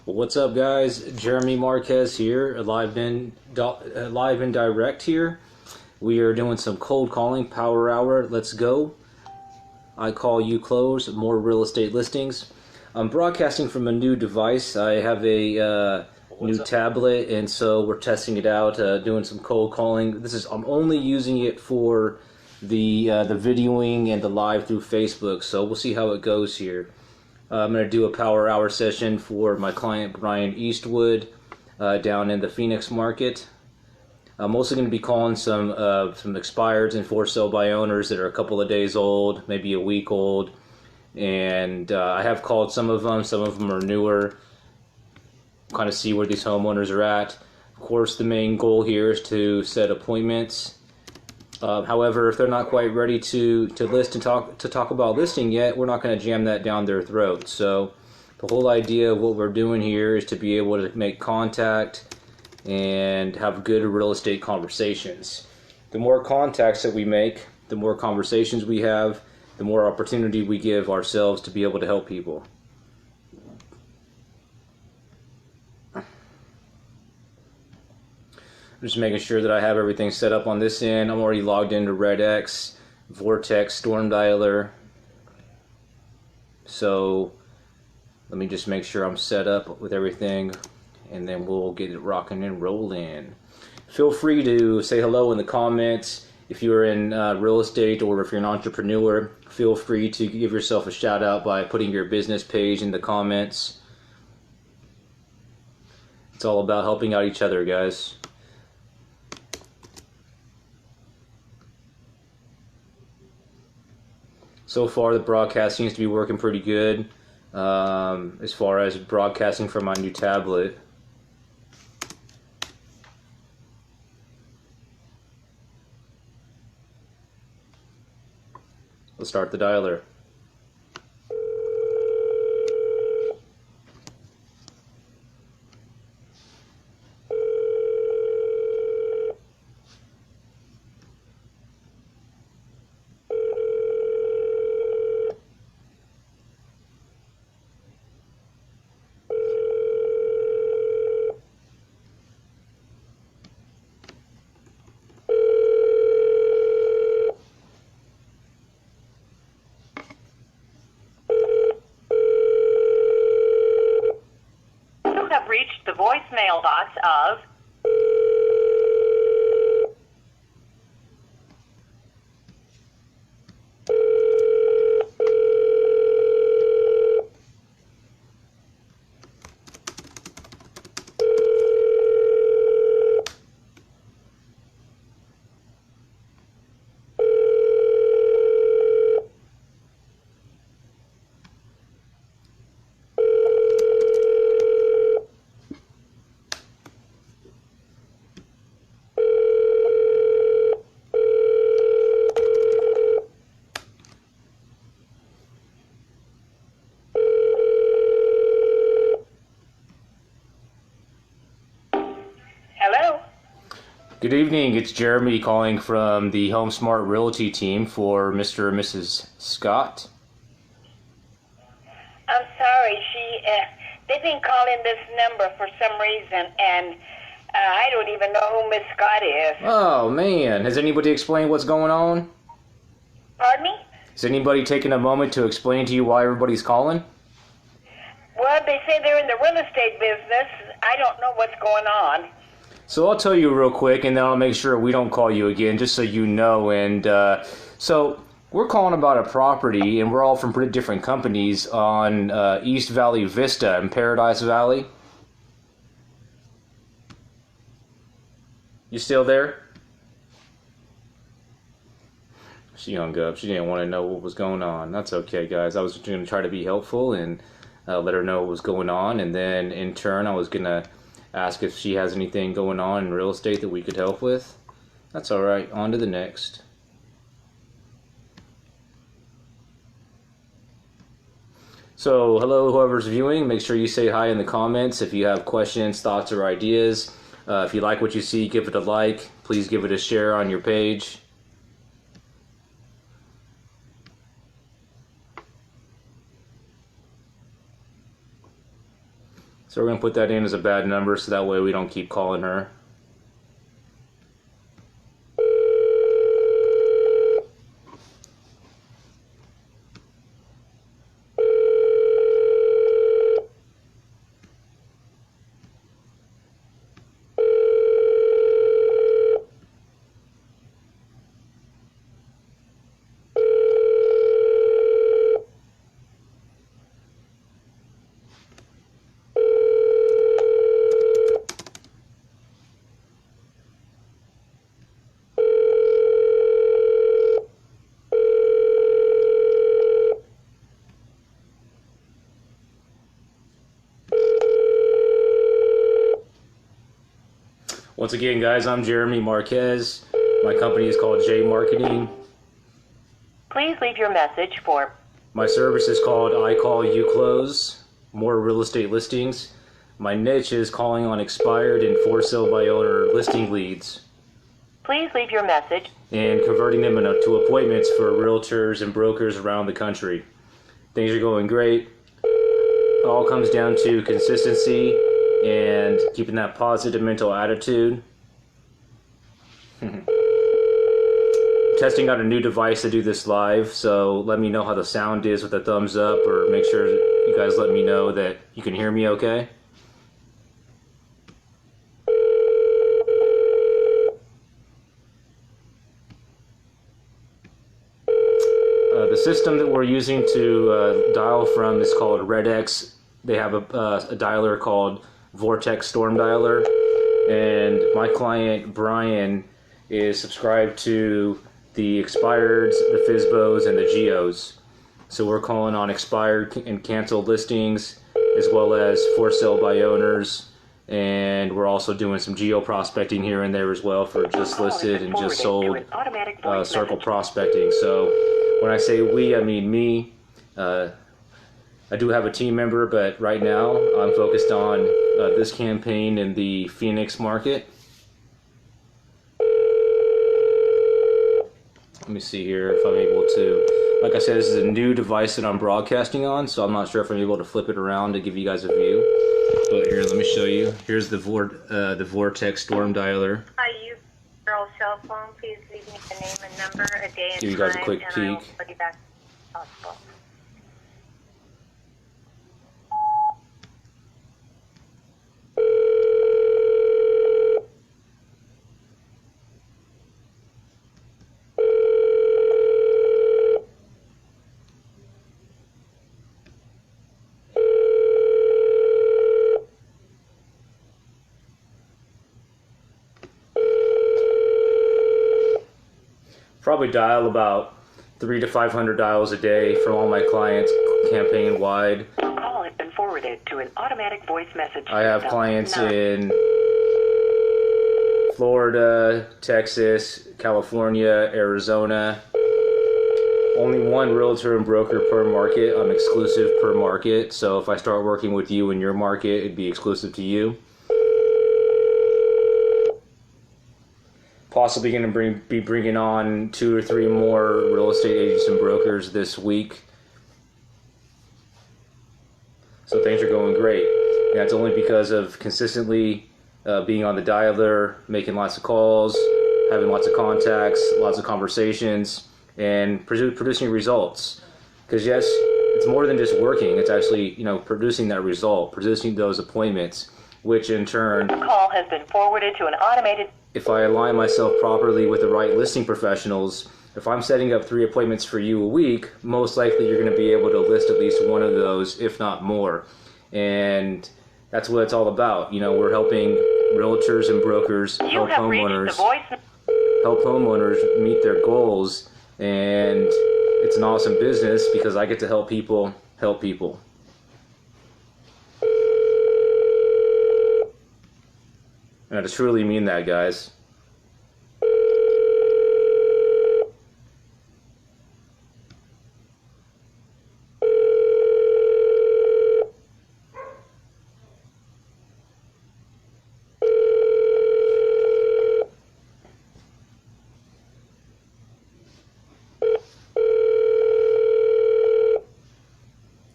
Well, what's up, guys? Jeremy Marquez here, live and direct here. We are doing some cold calling, power hour. Let's go. I call, you close. More real estate listings. I'm broadcasting from a new device. I have a new tablet, and so we're testing it out, doing some cold calling. I'm only using it for the videoing and the live through Facebook. So we'll see how it goes here. I'm going to do a power hour session for my client Brian Eastwood down in the Phoenix market. I'm also going to be calling some expireds and for sale by owners that are a couple of days old, maybe a week old. And I have called some of them. Some of them are newer. Kind of see where these homeowners are at. Of course, the main goal here is to set appointments. However, if they're not quite ready to list and talk about listing yet, we're not going to jam that down their throat. So the whole idea of what we're doing here is to be able to make contact and have good real estate conversations. The more contacts that we make, the more conversations we have, the more opportunity we give ourselves to be able to help people. Just making sure that I have everything set up on this end. I'm already logged into RedX, Vortex, Storm Dialer. So let me just make sure I'm set up with everything, and then we'll get it rocking and rolling. Feel free to say hello in the comments. If you're in real estate or if you're an entrepreneur, feel free to give yourself a shout out by putting your business page in the comments. It's all about helping out each other, guys. So far, the broadcast seems to be working pretty good as far as broadcasting from my new tablet. Let's start the dialer. Have reached the voicemail box of Good evening, it's Jeremy calling from the Home Smart Realty team for Mr. and Mrs. Scott. I'm sorry, they've been calling this number for some reason, and I don't even know who Miss Scott is. Oh man, has anybody explained what's going on? Pardon me? Has anybody taken a moment to explain to you why everybody's calling? Well, they say they're in the real estate business. I don't know what's going on. So I'll tell you real quick, and then I'll make sure we don't call you again, just so you know. And so we're calling about a property, and we're all from pretty different companies on East Valley Vista in Paradise Valley. You still there? She hung up. She didn't want to know what was going on. That's okay, guys. I was going to try to be helpful and let her know what was going on, and then in turn I was going to ask if she has anything going on in real estate that we could help with. That's all right. On to the next. So, hello, whoever's viewing. Make sure you say hi in the comments if you have questions, thoughts, or ideas. If you like what you see, give it a like. Please give it a share on your page. So we're going to put that in as a bad number so that way we don't keep calling her. Once again, guys, I'm Jeremy Marquez. My company is called jmarqeting. Please leave your message for... My service is called I Call You Close, more real estate listings. My niche is calling on expired and for sale by owner listing leads Please leave your message. and converting them to appointments for realtors and brokers around the country. Things are going great. It all comes down to consistency and keeping that positive mental attitude. Testing out a new device to do this live, so let me know how the sound is with a thumbs up, or make sure you guys let me know that you can hear me okay. The system that we're using to dial from is called RedX. They have a dialer called Vortex Storm Dialer, and my client Brian is subscribed to the expireds, the FSBOs, and the GEOs. So we're calling on expired and canceled listings, as well as for sale by owners, and we're also doing some geo prospecting here and there as well for just listed and just sold circle prospecting. So when I say we, I mean me. I do have a team member, but right now I'm focused on this campaign in the Phoenix market. Let me see here if I'm able to, like I said, this is a new device that I'm broadcasting on, so I'm not sure if I'm able to flip it around to give you guys a view. But here, let me show you. Here's the Vortex Storm Dialer. I use girl's cell phone. Please leave me the name and number, a day and Give you guys a time, quick and I will peek. call you back as possible. Probably dial about 300 to 500 dials a day from all my clients campaign wide. Your call has been forwarded to an automatic voice message I have system. clients in Florida, Texas, California, Arizona. Only one realtor and broker per market. I'm exclusive per market. So if I start working with you in your market, it'd be exclusive to you. Possibly going to be bringing on 2 or 3 more real estate agents and brokers this week. So things are going great. And that's only because of consistently being on the dialer, making lots of calls, having lots of contacts, lots of conversations, and producing results. Because yes, it's more than just working. It's actually, producing that result, producing those appointments, which in turn, Your call has been forwarded to an automated... if I align myself properly with the right listing professionals, if I'm setting up 3 appointments for you a week, most likely you're going to be able to list at least one of those, if not more. And that's what it's all about. We're helping realtors and brokers You have reached the voice... help homeowners meet their goals, and it's an awesome business because I get to help people help people. And I truly mean that, guys.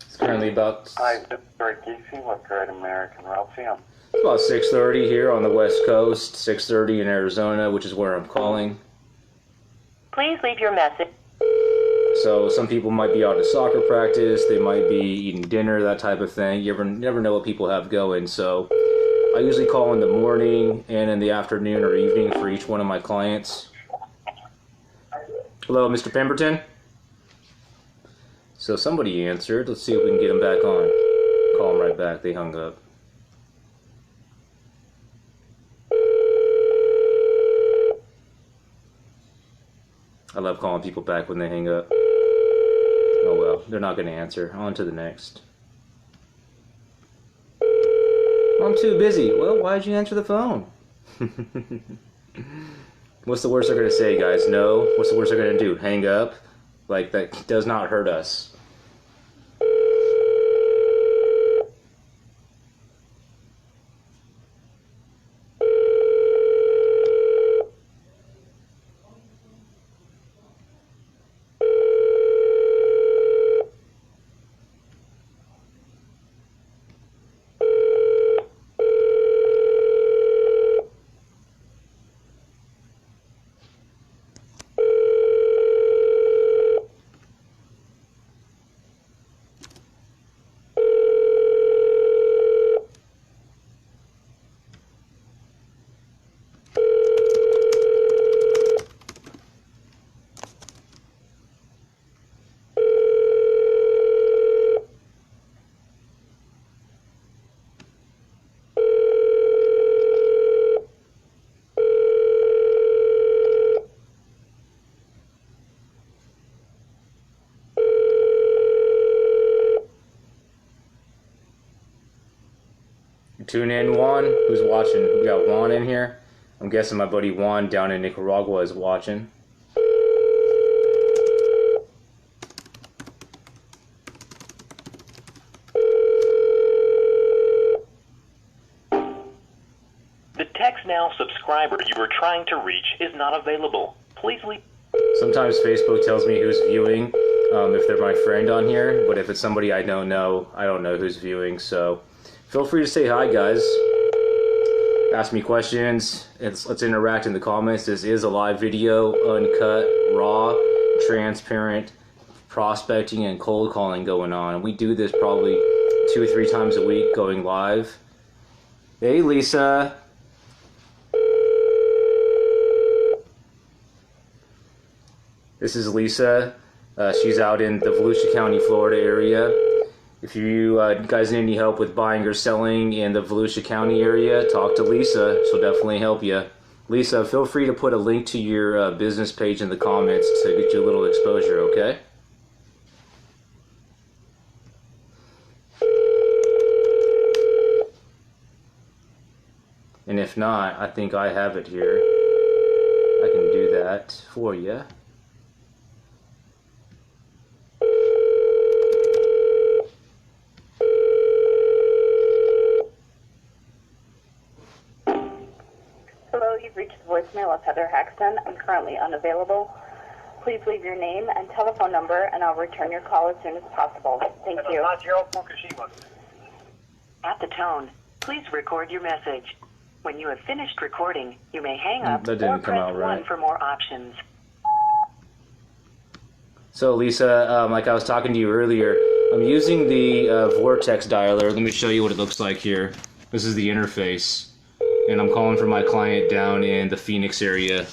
It's currently about... Hi, this is Greg Casey. What Great American Route Sam? It's about 6:30 here on the West Coast, 6:30 in Arizona, which is where I'm calling. Please leave your message. So some people might be out at soccer practice, they might be eating dinner, that type of thing. You never know what people have going. So I usually call in the morning and in the afternoon or evening for each one of my clients. Hello, Mr. Pemberton? So somebody answered. Let's see if we can get him back on. Call him right back. They hung up. I love calling people back when they hang up. Oh well, they're not going to answer. On to the next. I'm too busy. Well, why'd you answer the phone? What's the worst they're going to say, guys? No. What's the worst they're going to do? Hang up? Like, that does not hurt us. Tune in, Juan. Who's watching? We got Juan in here. I'm guessing my buddy Juan down in Nicaragua is watching. The Text Now subscriber you were trying to reach is not available. Please leave. Sometimes Facebook tells me who's viewing if they're my friend on here, but if it's somebody I don't know who's viewing, so feel free to say hi, guys. Ask me questions. Let's interact in the comments. This is a live video, uncut, raw, transparent prospecting and cold calling going on. We do this probably 2 or 3 times a week going live. Hey, Lisa. This is Lisa. She's out in the Volusia County, Florida area. If you guys need any help with buying or selling in the Volusia County area, talk to Lisa. She'll definitely help you. Lisa, feel free to put a link to your business page in the comments to get you a little exposure, okay? And if not, I think I have it here. I can do that for you. Hello, you've reached the voicemail of Heather Haxton. I'm currently unavailable. Please leave your name and telephone number, and I'll return your call as soon as possible. Thank you. At the tone, please record your message. When you have finished recording, you may hang up That or didn't come press out right. 1 for more options. So Lisa, like I was talking to you earlier, I'm using the Vortex dialer. Let me show you what it looks like here. This is the interface. And I'm calling for my client down in the Phoenix area.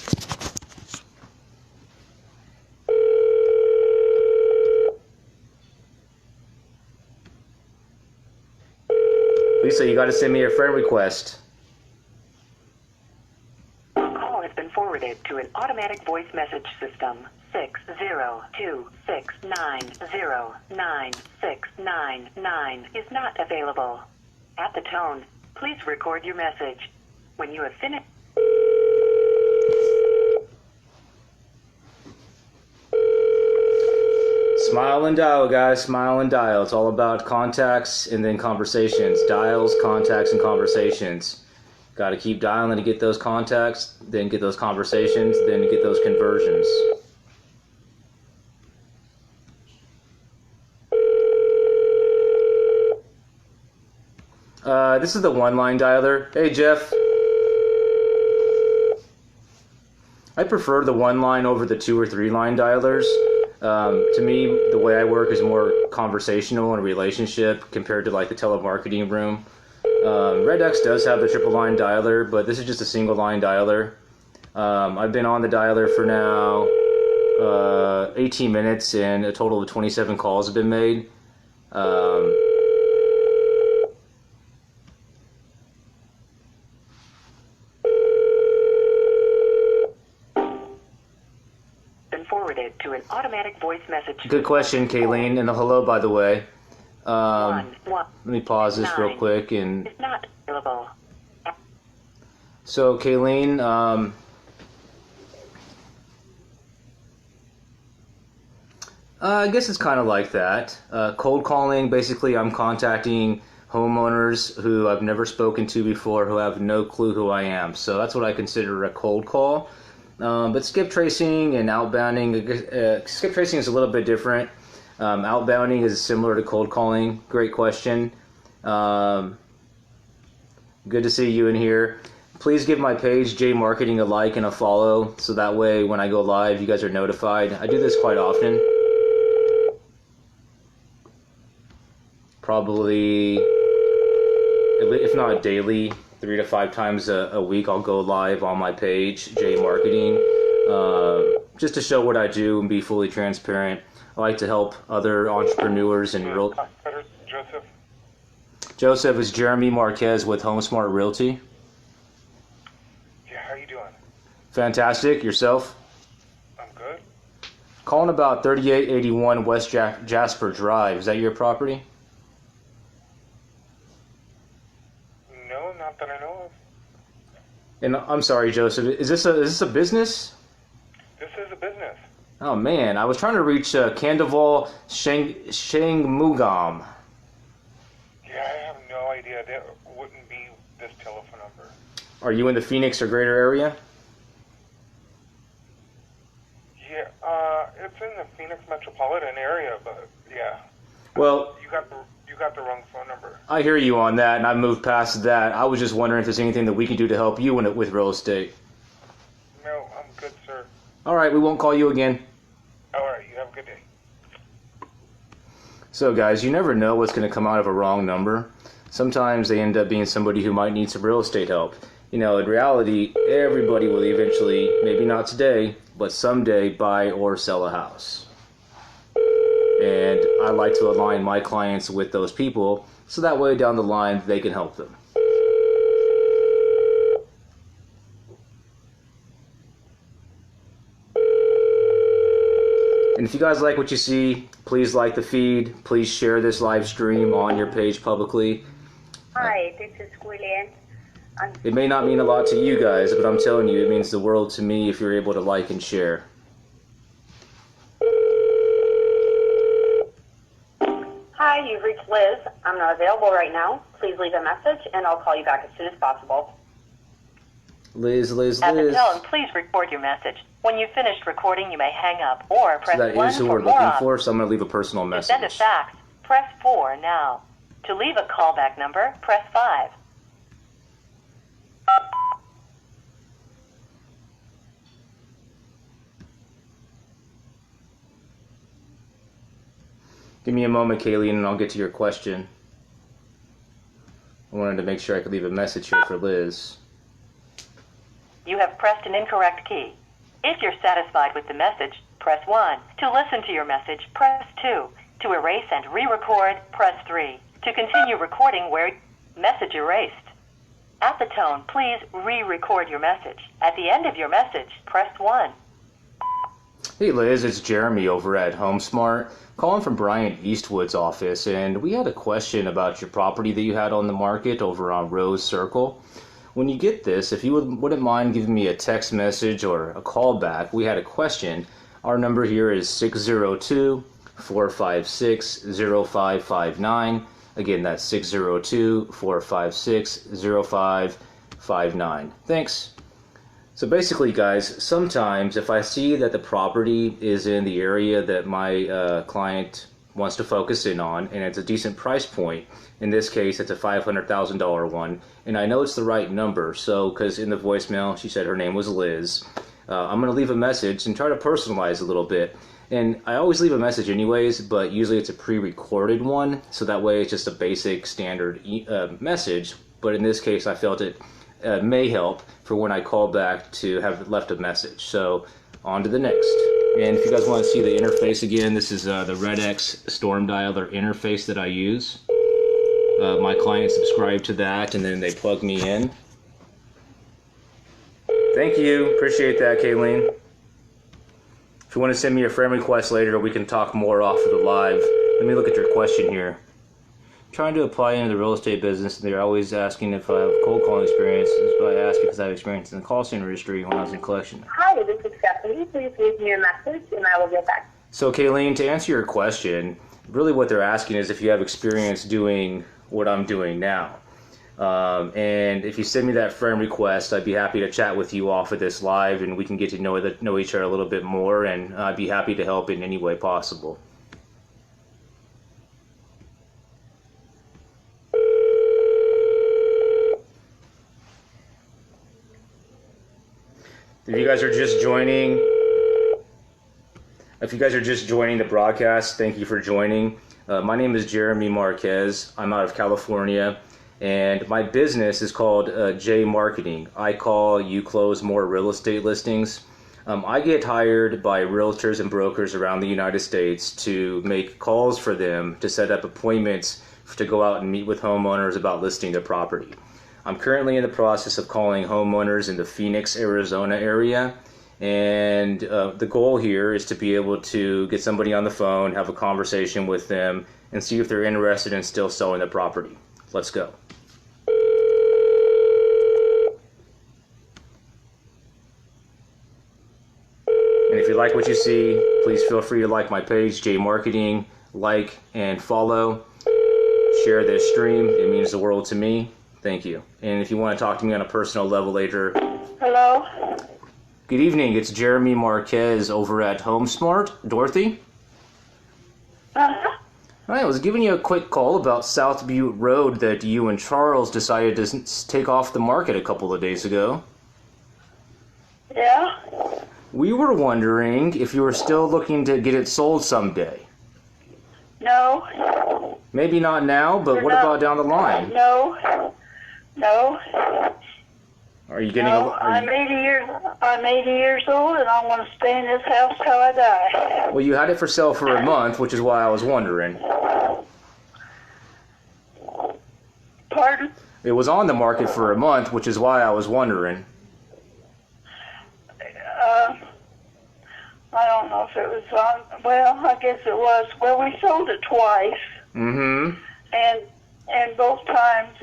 Lisa, you gotta send me a friend request. Your call has been forwarded to an automatic voice message system. 602-690-9699 is not available. At the tone, please record your message. When you have finished... Smile and dial, guys. Smile and dial. It's all about contacts and then conversations. Dials, contacts, and conversations. Got to keep dialing to get those contacts, then get those conversations, then get those conversions. This is the one-line dialer. Hey, Jeff. I prefer the one line over the 2 or 3 line dialers. To me, the way I work is more conversational and relationship compared to like the telemarketing room. Red-X does have the triple line dialer, but this is just a single line dialer. I've been on the dialer for now 18 minutes and a total of 27 calls have been made. Forwarded to an automatic voice message. Good question, Kayleen, and a hello, by the way. One, Let me pause this real quick. And is not available. so, Kayleen, I guess it's kind of like that. Cold calling, basically, I'm contacting homeowners who I've never spoken to before, who have no clue who I am. So that's what I consider a cold call. But skip tracing and outbounding, skip tracing is a little bit different. Outbounding is similar to cold calling. Great question. Good to see you in here. Please give my page, jmarqeting, a like and a follow, so that way when I go live, you guys are notified. I do this quite often. Probably, if not daily, 3 to 5 times a week, I'll go live on my page, jmarqeting, just to show what I do and be fully transparent. I like to help other entrepreneurs and real. Joseph. Joseph is Jeremy Marquez with HomeSmart Realty. Yeah, how you doing? Fantastic. Yourself? I'm good. Calling about 3881 West Jasper Drive. Is that your property? No, not that I know of. And I'm sorry, Joseph. Is this a business? This is a business. Oh man, I was trying to reach Kandaval Shangmugam. Yeah, I have no idea. That wouldn't be this telephone number. Are you in the Phoenix or greater area? Yeah, it's in the Phoenix metropolitan area, but yeah. Well, You got the wrong phone number. I hear you on that, and I moved past that. I was just wondering if there's anything that we can do to help you with real estate. No, I'm good, sir. All right, we won't call you again. All right, you have a good day. So guys, you never know what's going to come out of a wrong number. Sometimes they end up being somebody who might need some real estate help. You know, in reality, everybody will eventually, maybe not today, but someday buy or sell a house. And I like to align my clients with those people so that way down the line they can help them. And if you guys like what you see, please like the feed. Please share this live stream on your page publicly. Hi, this is William. It may not mean a lot to you guys, but I'm telling you, it means the world to me if you're able to like and share. Hi, you've reached Liz. I'm not available right now. Please leave a message and I'll call you back as soon as possible. Liz. At the tone, please record your message. When you've finished recording, you may hang up or press So that 1 is who for we're more looking options. for, so I'm going to leave a personal To message. send a fax, press 4 now. To leave a callback number, press 5. Give me a moment, Kayleen, and I'll get to your question. I wanted to make sure I could leave a message here for Liz. You have pressed an incorrect key. If you're satisfied with the message, press 1. To listen to your message, press 2. To erase and re-record, press 3. To continue recording where message erased. At the tone, please re-record your message. At the end of your message, press 1. Hey Liz, it's Jeremy over at HomeSmart, calling from Brian Eastwood's office, and we had a question about your property that you had on the market over on Rose Circle. When you get this, if you wouldn't mind giving me a text message or a call back, we had a question. Our number here is 602-456-0559. Again, that's 602-456-0559. Thanks. So basically, guys, sometimes if I see that the property is in the area that my client wants to focus in on, and it's a decent price point. In this case, it's a $500,000 one, and I know it's the right number, so because in the voicemail she said her name was Liz. I'm going to leave a message and try to personalize a little bit. And I always leave a message anyways, but usually it's a pre-recorded one, so that way it's just a basic standard message. But in this case, I felt it may help for when I call back to have left a message. So on to the next. And if you guys want to see the interface again, this is the RedX Storm Dialer interface that I use. My clients subscribe to that, and then they plug me in. Thank you. Appreciate that, Kayleen. If you want to send me a friend request later, we can talk more off of the live. Let me look at your question here. Trying to apply into the real estate business, and they're always asking if I have cold calling experience. So I ask because I have experience in the call center industry when I was in collection. Hi, this is Stephanie. Please leave me a message and I will get back. So, Kayleen, to answer your question, really what they're asking is if you have experience doing what I'm doing now. And if you send me that friend request, I'd be happy to chat with you off of this live, and we can get to know each other a little bit more, and I'd be happy to help in any way possible. If you guys are just joining the broadcast, thank you for joining. My name is Jeremy Marquez. I'm out of California, and my business is called jmarqeting. I call you close more real estate listings. I get hired by realtors and brokers around the United States to make calls for them to set up appointments to go out and meet with homeowners about listing their property. I'm currently in the process of calling homeowners in the Phoenix, Arizona area, and the goal here is to be able to get somebody on the phone, have a conversation with them, and see if they're interested in still selling the property. Let's go. And if you like what you see, please feel free to like my page, jmarqeting, like and follow. Share this stream. It means the world to me. Thank you. And if you want to talk to me on a personal level later. Hello? Good evening. It's Jeremy Marquez over at HomeSmart. Dorothy? Uh-huh. Hi, I was giving you a quick call about South Butte Road that you and Charles decided to take off the market a couple of days ago. Yeah? We were wondering if you were still looking to get it sold someday. No. Maybe not now, but what about down the line? No. Are you getting? I'm 80 years old, and I want to stay in this house till I die. Well, you had it for sale for a month, which is why I was wondering. Pardon? It was on the market for a month, which is why I was wondering. I don't know if it was on. Well, I guess it was. Well, we sold it twice. Mm-hmm. And both times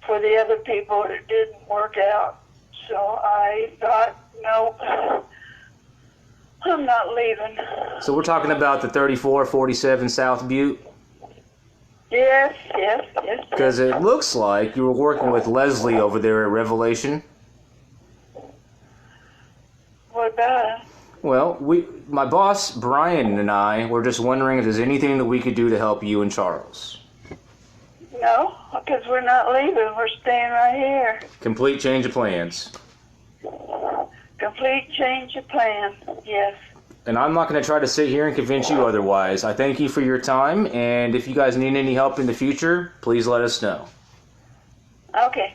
for the other people, it didn't work out. So I thought, no, I'm not leaving. So we're talking about the 3447 South Butte? Yes. Because it looks like you were working with Leslie over there at Revelation. What about it? Well, my boss, Brian, and I were just wondering if there's anything that we could do to help you and Charles. No, because we're not leaving. We're staying right here. Complete change of plans. Complete change of plan, yes. And I'm not going to try to sit here and convince you otherwise. I thank you for your time, and if you guys need any help in the future, please let us know. Okay.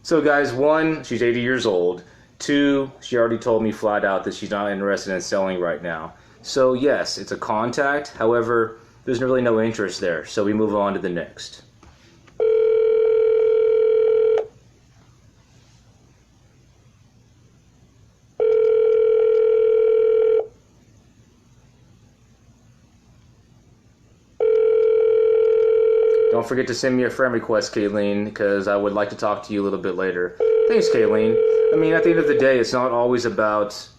So guys, 1, she's 80 years old. 2, she already told me flat out that she's not interested in selling right now. So yes, it's a contact. However, there's really no interest there. So we move on to the next. Don't forget to send me a friend request, Kayleen, because I would like to talk to you a little bit later. Thanks, Kayleen. I mean, at the end of the day, it's not always about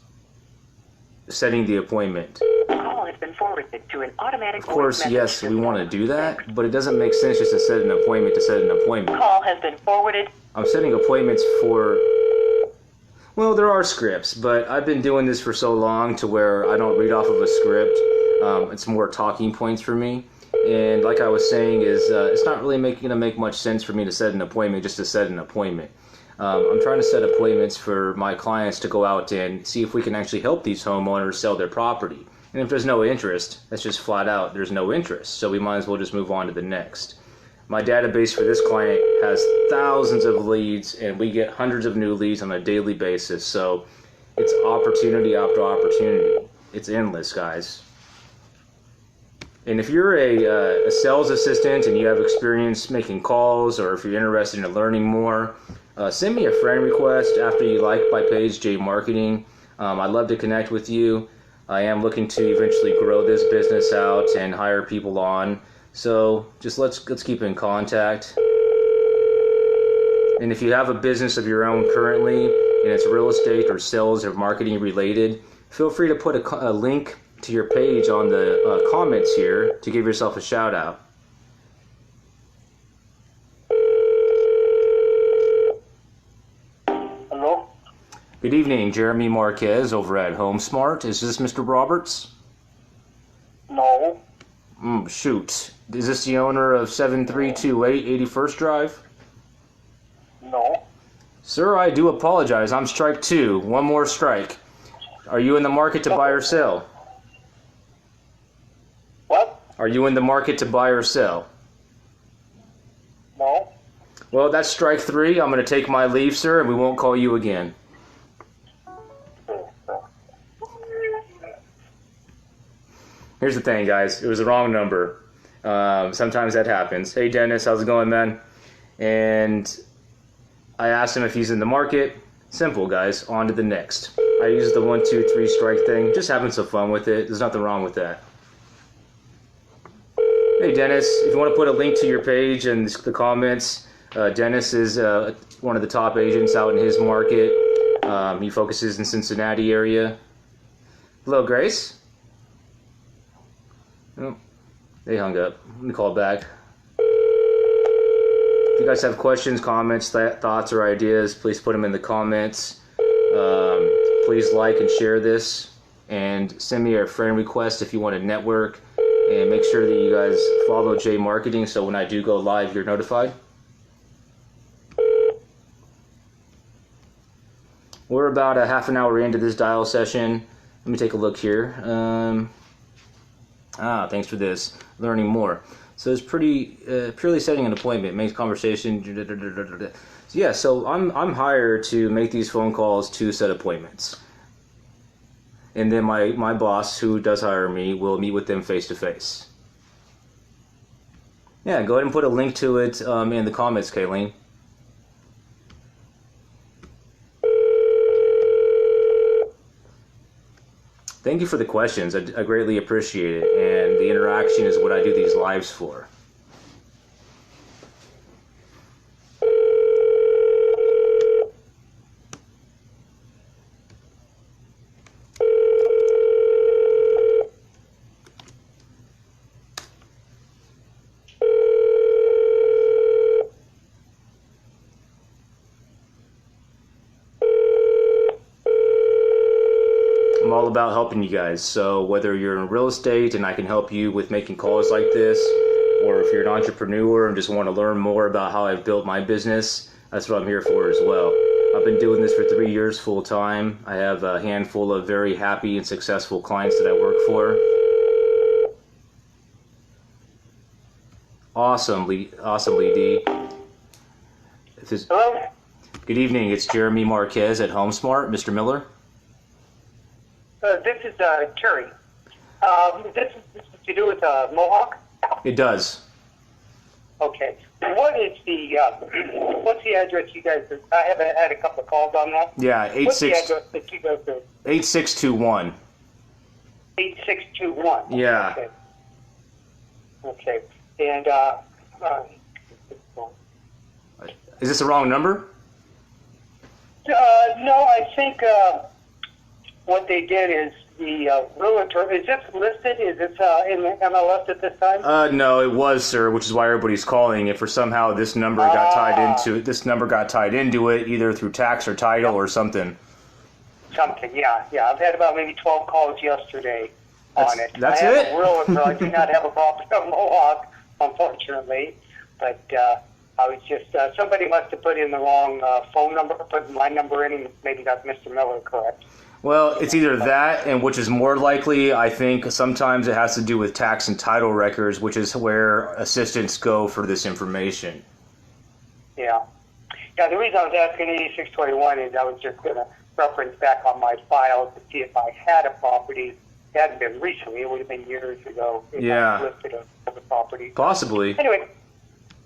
setting the appointment. Call has been forwarded to an automatic. Of course, yes, we want to do that, but it doesn't make sense just to set an appointment to set an appointment. Call has been forwarded. I'm setting appointments for... Well, there are scripts, but I've been doing this for so long to where I don't read off of a script. It's more talking points for me. And like I was saying, it's not really going to make much sense for me to set an appointment just to set an appointment. I'm trying to set appointments for my clients to go out and see if we can actually help these homeowners sell their property. And if there's no interest, that's just flat out, there's no interest. So we might as well just move on to the next. My database for this client has thousands of leads, and we get hundreds of new leads on a daily basis. So it's opportunity after opportunity. It's endless, guys. And if you're a sales assistant and you have experience making calls, or if you're interested in learning more, send me a friend request after you like my page, jmarqeting. I'd love to connect with you. I am looking to eventually grow this business out and hire people on. So just let's keep in contact. And if you have a business of your own currently, and it's real estate or sales or marketing related, feel free to put a link to your page on the comments here to give yourself a shout out. Hello? Good evening, Jeremy Marquez over at HomeSmart. Is this Mr. Roberts? No. Shoot. Is this the owner of 7328 81st Drive? No. Sir, I do apologize. I'm strike two. One more strike. Are you in the market to buy or sell? What? Are you in the market to buy or sell? No. Well, that's strike three. I'm going to take my leave, sir, and we won't call you again. Here's the thing, guys. It was the wrong number. Sometimes that happens. Hey, Dennis, how's it going, man? And I asked him if he's in the market. Simple, guys. On to the next. I used the 1, 2, 3 strike thing. Just having some fun with it. There's nothing wrong with that. Hey, Dennis, if you want to put a link to your page and the comments, Dennis is one of the top agents out in his market. He focuses in Cincinnati area. Hello, Grace. Oh, they hung up. Let me call back. If you guys have questions, comments, thoughts, or ideas, please put them in the comments. Please like and share this, and send me a friend request if you want to network. And make sure that you guys follow jmarqeting so when I do go live, you're notified. We're about a half an hour into this dial session. Let me take a look here. Thanks for this. Learning more. So it's purely setting an appointment, makes conversation. So yeah, so I'm hired to make these phone calls to set appointments. And then my boss, who does hire me, will meet with them face to face. Yeah, go ahead and put a link to it in the comments, Kayleen. Thank you for the questions. I greatly appreciate it. And the interaction is what I do these lives for. I'm all about helping you guys. So whether you're in real estate and I can help you with making calls like this, or if you're an entrepreneur and just want to learn more about how I've built my business, that's what I'm here for as well. I've been doing this for 3 years full time. I have a handful of very happy and successful clients that I work for. Awesomely, D. Hello? Good evening. It's Jeremy Marquez at HomeSmart. Mr. Miller? This is Terry. This is to do with Mohawk? It does. Okay. What is the, what's the address you guys, I haven't had a couple of calls on that. Yeah, What's the address that you go to? 8621. 8621. Yeah. Okay. Okay. And, Is this the wrong number? no, I think, what they did is the realtor, is this listed? Is this in the MLS at this time? No, it was, sir, which is why everybody's calling. If for somehow this number got tied into it, either through tax or title or something. Something, yeah. I've had about maybe 12 calls yesterday. on it. That's I have it? a realtor. I do not have a property on Mohawk, unfortunately. But I was just, somebody must have put in the wrong phone number, put my number in, and maybe got Mr. Miller correct. Well, it's either that, and which is more likely, I think sometimes it has to do with tax and title records, which is where assistants go for this information. Yeah. Yeah, the reason I was asking 8621 is I was just going to reference back on my file to see if I had a property. It hadn't been recently. It would have been years ago. If Yeah. I listed a property. Possibly. Anyway,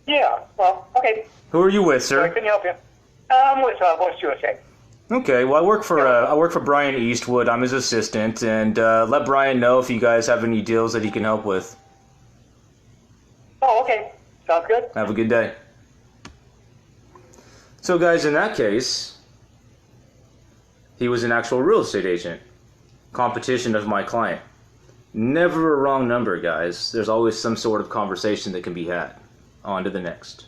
yeah, well, okay. Who are you with, So I sir? couldn't help you. I'm with West USA. Okay, well, I work for Brian Eastwood. I'm his assistant, and let Brian know if you guys have any deals that he can help with. Oh, okay. Sounds good. Have a good day. So, guys, in that case, he was an actual real estate agent. Competition of my client. Never a wrong number, guys. There's always some sort of conversation that can be had. On to the next.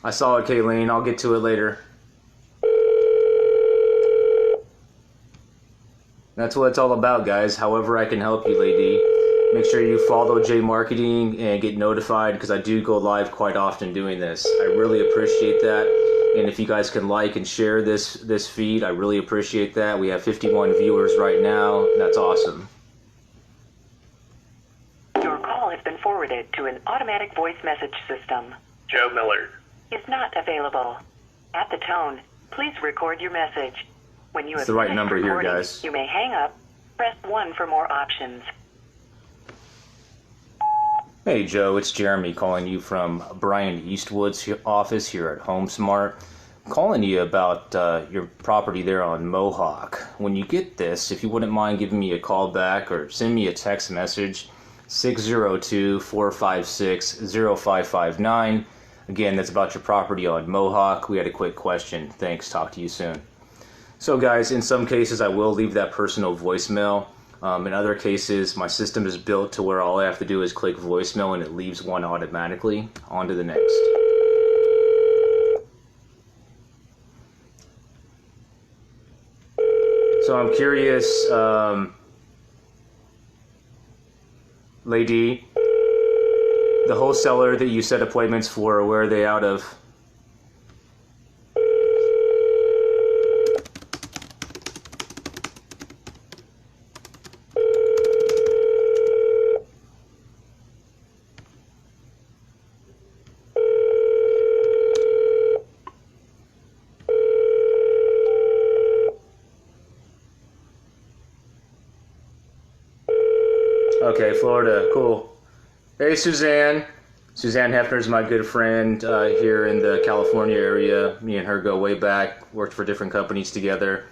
I saw it, Kayleen. I'll get to it later. That's what it's all about, guys. However I can help you, lady. Make sure you follow jmarqeting and get notified, because I do go live quite often doing this. I really appreciate that. And if you guys can like and share this feed, I really appreciate that. We have 51 viewers right now. That's awesome. Your call has been forwarded to an automatic voice message system. Joe Miller. Is not available. At the tone, please record your message. When you have the right finished number here, recording, guys. you may hang up. Press 1 for more options. Hey Joe, it's Jeremy calling you from Brian Eastwood's office here at HomeSmart. I'm calling you about your property there on Mohawk. When you get this, if you wouldn't mind giving me a call back or send me a text message, 602-456-0559. Again, that's about your property on Mohawk. We had a quick question. Thanks. Talk to you soon. So guys, in some cases I will leave that personal voicemail. In other cases, my system is built to where all I have to do is click voicemail and it leaves one automatically. On to the next. So I'm curious, lady, the wholesaler that you set appointments for, where are they out of? Okay, Florida, cool. Hey, Suzanne. Suzanne Hefner's my good friend here in the California area. Me and her go way back, worked for different companies together.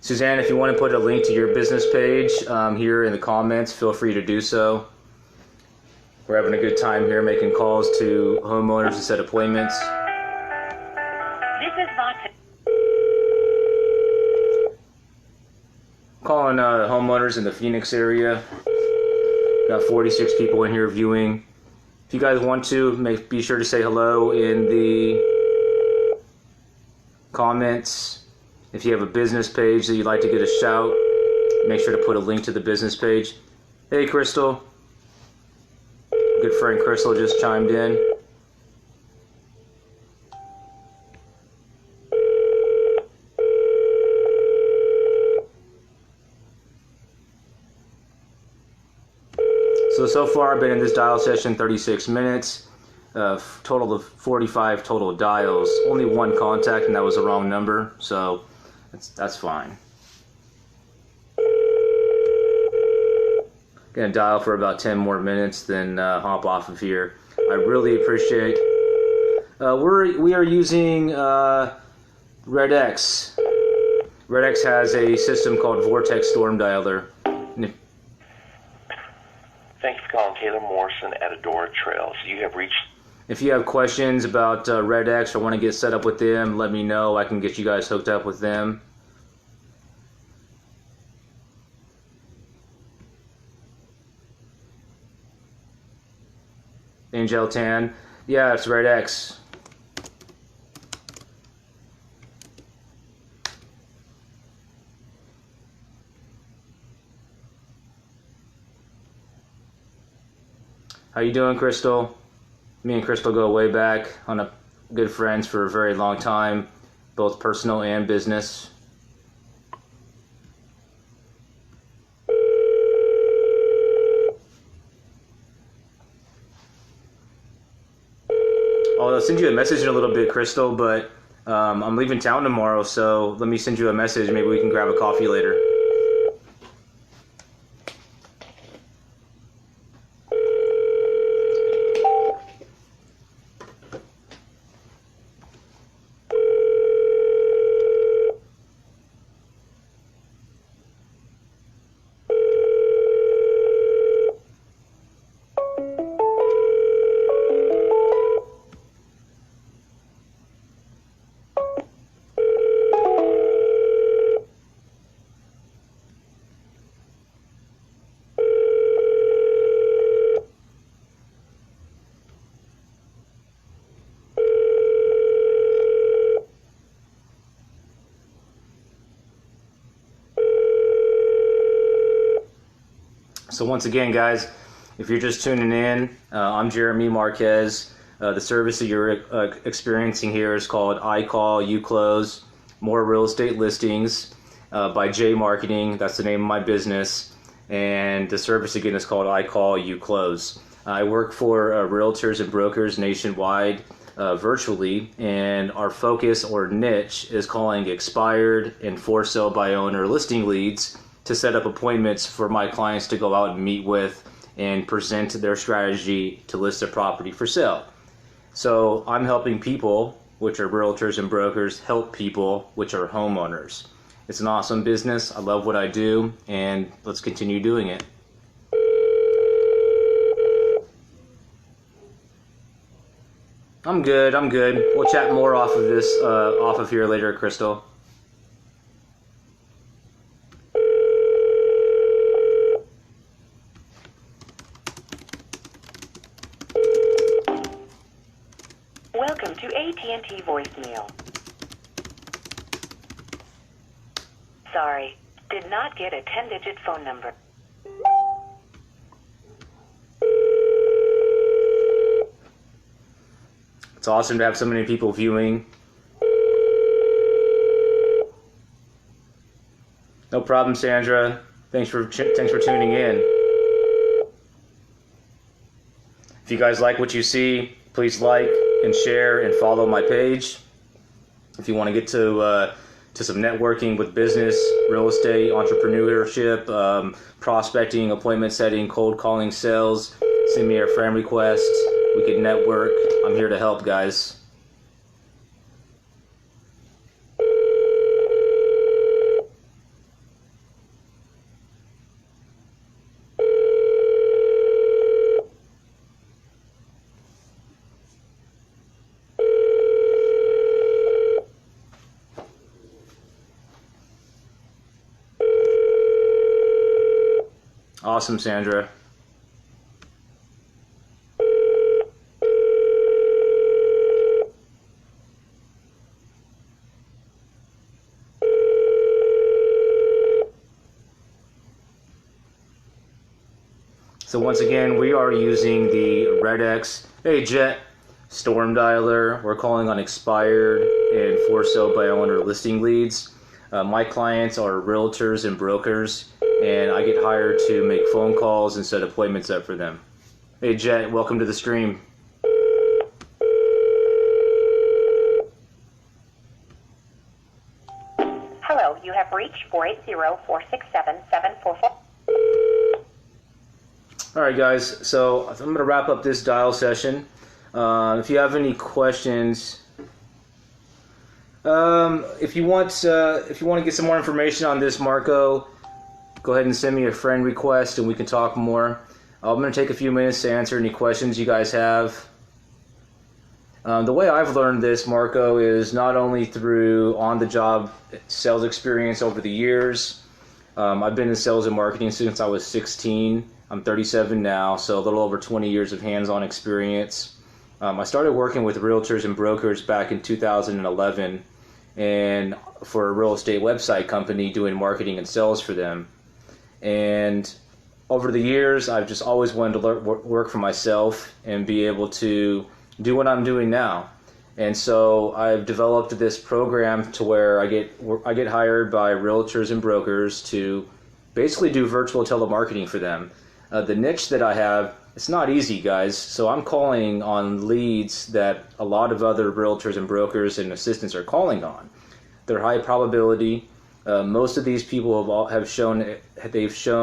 Suzanne, if you want to put a link to your business page here in the comments, feel free to do so. We're having a good time here making calls to homeowners to set appointments. This is Vox. Calling homeowners in the Phoenix area. Got 46 people in here viewing. If you guys want to, be sure to say hello in the comments. If you have a business page that you'd like to get a shout, make sure to put a link to the business page. Hey, Crystal. Good friend Crystal just chimed in. So far I've been in this dial session 36 minutes, total of 45 total dials, only one contact and that was the wrong number, so that's fine. Gonna dial for about 10 more minutes, then hop off of here. I really appreciate. We are using RedX. RedX has a system called Vortex Storm Dialer. Thank you for calling Taylor Morrison at Adora Trails. You have reached... If you have questions about RedX or want to get set up with them, let me know. I can get you guys hooked up with them. Angel Tan. Yeah, it's RedX. How you doing, Crystal? Me and Crystal go way back on a good friends for a very long time, both personal and business. I'll send you a message in a little bit, Crystal, but I'm leaving town tomorrow, so let me send you a message. Maybe we can grab a coffee later. So once again, guys, if you're just tuning in, I'm Jeremy Marquez. The service that you're experiencing here is called I Call, You Close, More Real Estate Listings by jmarqeting. That's the name of my business. And the service again is called I Call, You Close. I work for realtors and brokers nationwide virtually, and our focus or niche is calling expired and for sale by owner listing leads to set up appointments for my clients to go out and meet with and present their strategy to list a property for sale. So I'm helping people, which are realtors and brokers, help people, which are homeowners. It's an awesome business. I love what I do, and let's continue doing it. I'm good. We'll chat more off of this, off of here later, Crystal. Welcome to AT&T voicemail. Sorry, did not get a 10-digit phone number. It's awesome to have so many people viewing. No problem, Sandra. Thanks for tuning in. If you guys like what you see, please like and share and follow my page. If you want to get to some networking with business, real estate, entrepreneurship, prospecting, appointment setting, cold calling, sales, send me a friend request. We can network. I'm here to help, guys. Awesome, Sandra. So once again, we are using the Red X, hey Jet, Storm Dialer. We're calling on expired and for sale by owner listing leads. My clients are realtors and brokers, and I get hired to make phone calls and set appointments up for them. Hey Jet, welcome to the stream. Hello, you have reached 480-467-744. All right, guys. So I'm going to wrap up this dial session. If you have any questions, if you want to get some more information on this, Marco, go ahead and send me a friend request, and we can talk more. I'm going to take a few minutes to answer any questions you guys have. The way I've learned this, Marco, is not only through on-the-job sales experience over the years. I've been in sales and marketing since I was 16. I'm 37 now, so a little over 20 years of hands-on experience. I started working with realtors and brokers back in 2011, and for a real estate website company doing marketing and sales for them. And over the years, I've just always wanted to work for myself and be able to do what I'm doing now. And so I've developed this program to where I get hired by realtors and brokers to basically do virtual telemarketing for them. The niche that I have, it's not easy, guys. So I'm calling on leads that a lot of other realtors and brokers and assistants are calling on. They're high probability. Most of these people have shown interest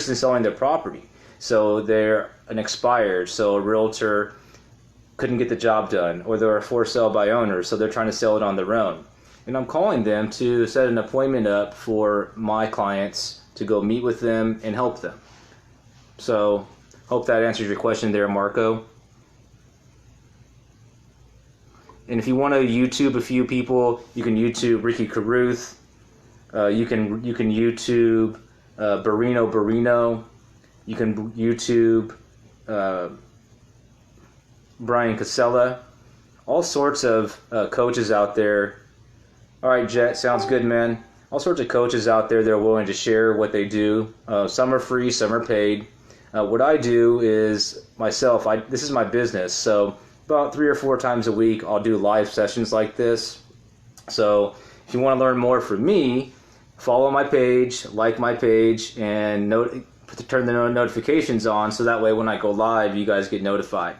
in selling their property. So they're an expired, so a realtor couldn't get the job done, or they're a for sale by owner, so they're trying to sell it on their own. And I'm calling them to set an appointment up for my clients to go meet with them and help them. So hope that answers your question there, Marco. And if you want to YouTube a few people, you can YouTube Ricky Caruth. You can YouTube Barino. You can YouTube Brian Casella. All sorts of coaches out there. All right, Jet, sounds good, man. All sorts of coaches out there that are willing to share what they do. Some are free, some are paid. What I do is myself. This is my business, so about 3 or 4 times a week, I'll do live sessions like this. So if you want to learn more from me, follow my page, like my page, and turn the notifications on so that way when I go live, you guys get notified.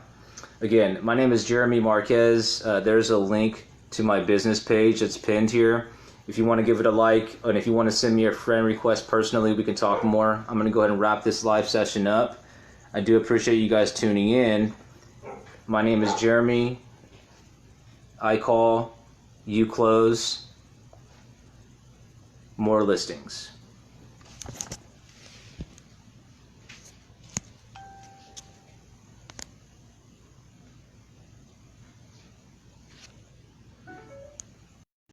Again, my name is Jeremy Marquez. There's a link to my business page that's pinned here. If you want to give it a like, and if you want to send me a friend request personally, we can talk more. I'm going to go ahead and wrap this live session up. I do appreciate you guys tuning in. My name is Jeremy. I call, you close. More listings.